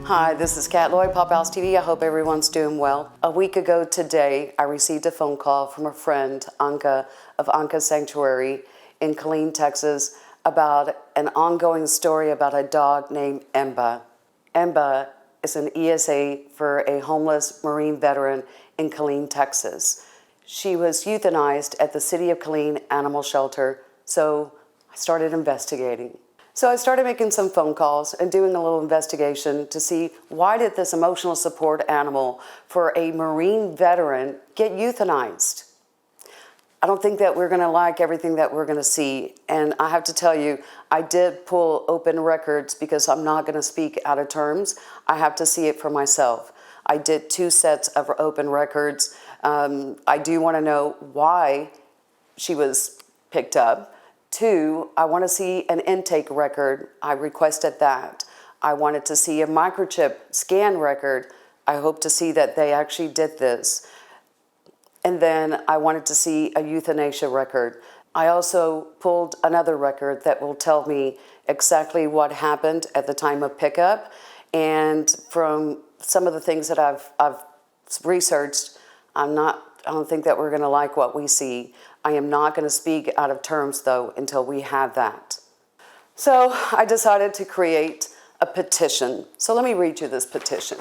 Hi, this is Lloyd, Pop House TV. I hope everyone's doing well. A week ago today, I received a phone call from a friend, Anka, of Anka Sanctuary in Killeen, Texas, about an ongoing story about a dog named Emba. Emba is an ESA for a homeless Marine veteran in Killeen, Texas. She was euthanized at the City of Killeen Animal Shelter, so I started investigating. So I started making some phone calls and doing a little investigation to see why did this emotional support animal for a Marine veteran get euthanized. I don't think that we're going to like everything that we're going to see. And I have to tell you, I did pull open records because I'm not going to speak out of terms. I have to see it for myself. I did 2 sets of open records. I do want to know why she was picked up. 2, I want to see an intake record. I requested that. I wanted to see a microchip scan record. I hope to see that they actually did this. And then I wanted to see a euthanasia record. I also pulled another record that will tell me exactly what happened at the time of pickup. And from some of the things that I've researched, I don't think that we're going to like what we see. I am not going to speak out of terms, though, until we have that. So I decided to create a petition. So let me read you this petition.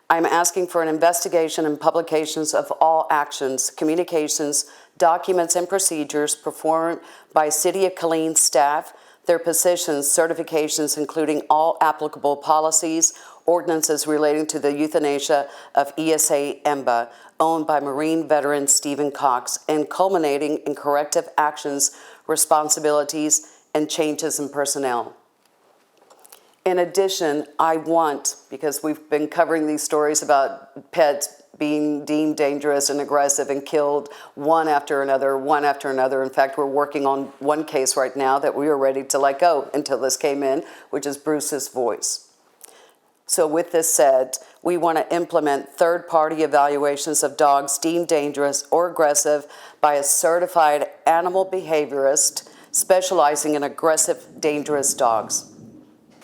I'm asking for an investigation and publications of all actions, communications, documents, and procedures performed by City of Killeen staff, their positions, certifications, including all applicable policies, ordinances relating to the euthanasia of ESA EMBA, owned by Marine Veteran Steve Cox, and culminating in corrective actions, responsibilities, and changes in personnel. In addition, I want, because we've been covering these stories about pets being deemed dangerous and aggressive and killed one after another. In fact, we're working on one case right now that we were ready to let go until this came in, which is Bruce's voice. So with this said, we want to implement third-party evaluations of dogs deemed dangerous or aggressive by a certified animal behaviorist specializing in aggressive, dangerous dogs.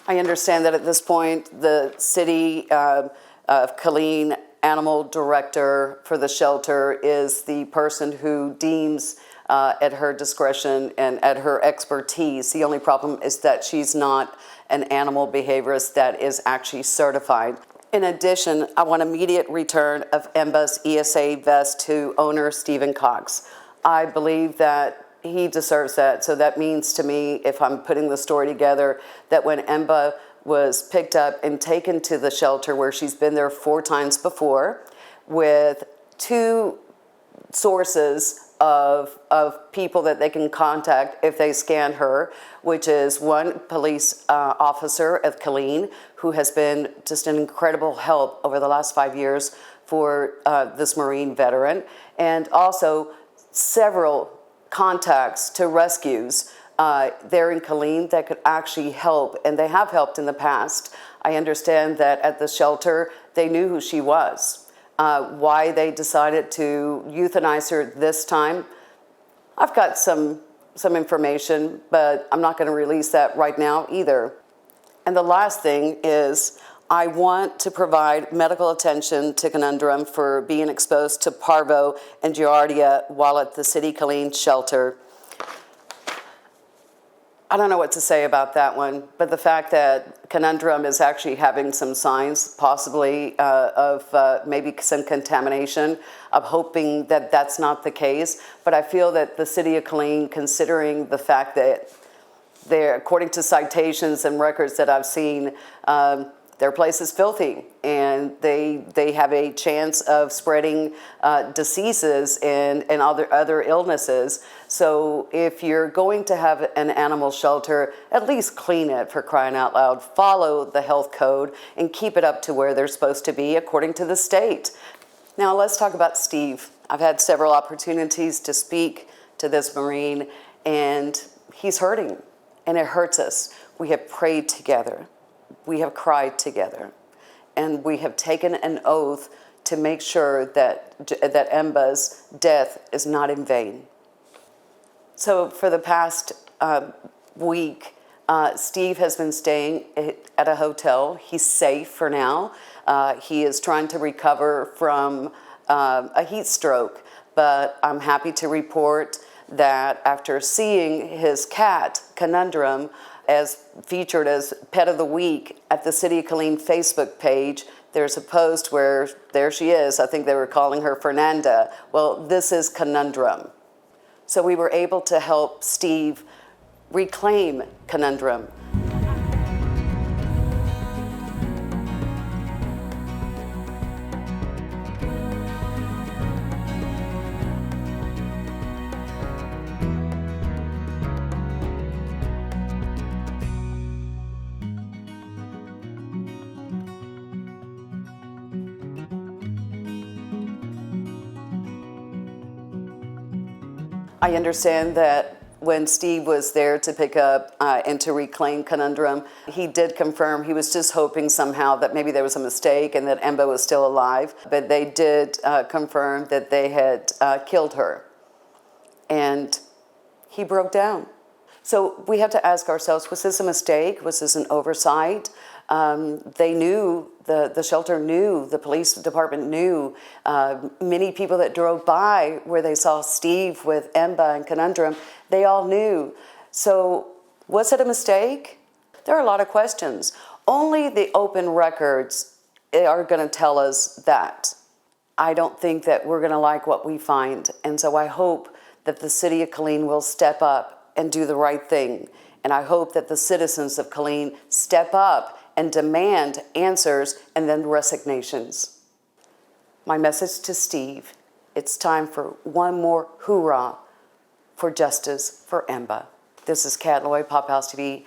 I understand that at this point, the City of Killeen animal director for the shelter is the person who deems at her discretion and at her expertise. The only problem is that she's not an animal behaviorist that is actually certified. In addition, I want immediate return of Emba's ESA vest to owner Steve Cox. I believe that he deserves that. So that means to me, if I'm putting the story together, that when Emba was picked up and taken to the shelter where she's been there 4 times before with 2 sources of people that they can contact if they scan her, which is one police officer of Killeen who has been just an incredible help over the last 5 years for this Marine veteran, and also several contacts to rescues there in Killeen that could actually help, and they have helped in the past. I understand that at the shelter, they knew who she was. Why they decided to euthanize her this time, I've got some information, but I'm not going to release that right now either. And the last thing is, I want to provide medical attention to Conundrum for being exposed to parvo and giardia while at the City Killeen shelter. I don't know what to say about that one, but the fact that Conundrum is actually having some signs, possibly of maybe some contamination, I'm hoping that that's not the case. But I feel that the City of Killeen, considering the fact that they're, according to citations and records that I've seen, their place is filthy, and they have a chance of spreading diseases and other illnesses. So if you're going to have an animal shelter, at least clean it, for crying out loud. Follow the health code and keep it up to where they're supposed to be according to the state. Now let's talk about Steve. I've had several opportunities to speak to this Marine, and he's hurting, and it hurts us. We have prayed together. We have cried together, and we have taken an oath to make sure that Emba's death is not in vain. So for the past week, Steve has been staying at a hotel. He's safe for now. He is trying to recover from a heat stroke, but I'm happy to report that after seeing his cat, Conundrum, as featured as Pet of the Week at the City of Killeen Facebook page, there's a post where there she is. I think they were calling her Fernanda. Well, this is Conundrum. So we were able to help Steve reclaim Conundrum. I understand that when Steve was there to pick up and to reclaim Conundrum, he did confirm he was just hoping somehow that maybe there was a mistake and that Emba was still alive, but they did confirm that they had killed her. And he broke down. So we have to ask ourselves, was this a mistake? Was this an oversight? They knew, the shelter knew, the police department knew, many people that drove by where they saw Steve with Emba and Conundrum, they all knew. So was it a mistake? There are a lot of questions. Only the open records are going to tell us that. I don't think that we're going to like what we find. And so I hope that the city of Killeen will step up and do the right thing. And I hope that the citizens of Killeen step up and demand answers and then resignations. My message to Steve, it's time for one more hoorah for justice for Emba. This is Kat Lloyd, Pop House TV.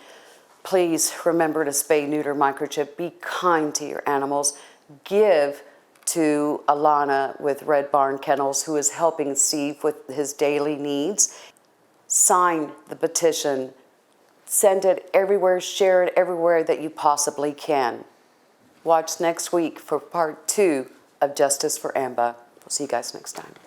Please remember to spay, neuter, microchip. Be kind to your animals. Give to Alana with Red Barn Kennels, who is helping Steve with his daily needs. Sign the petition. Send it everywhere, share it everywhere that you possibly can. Watch next week for part 2 of Justice for Emba. We'll see you guys next time.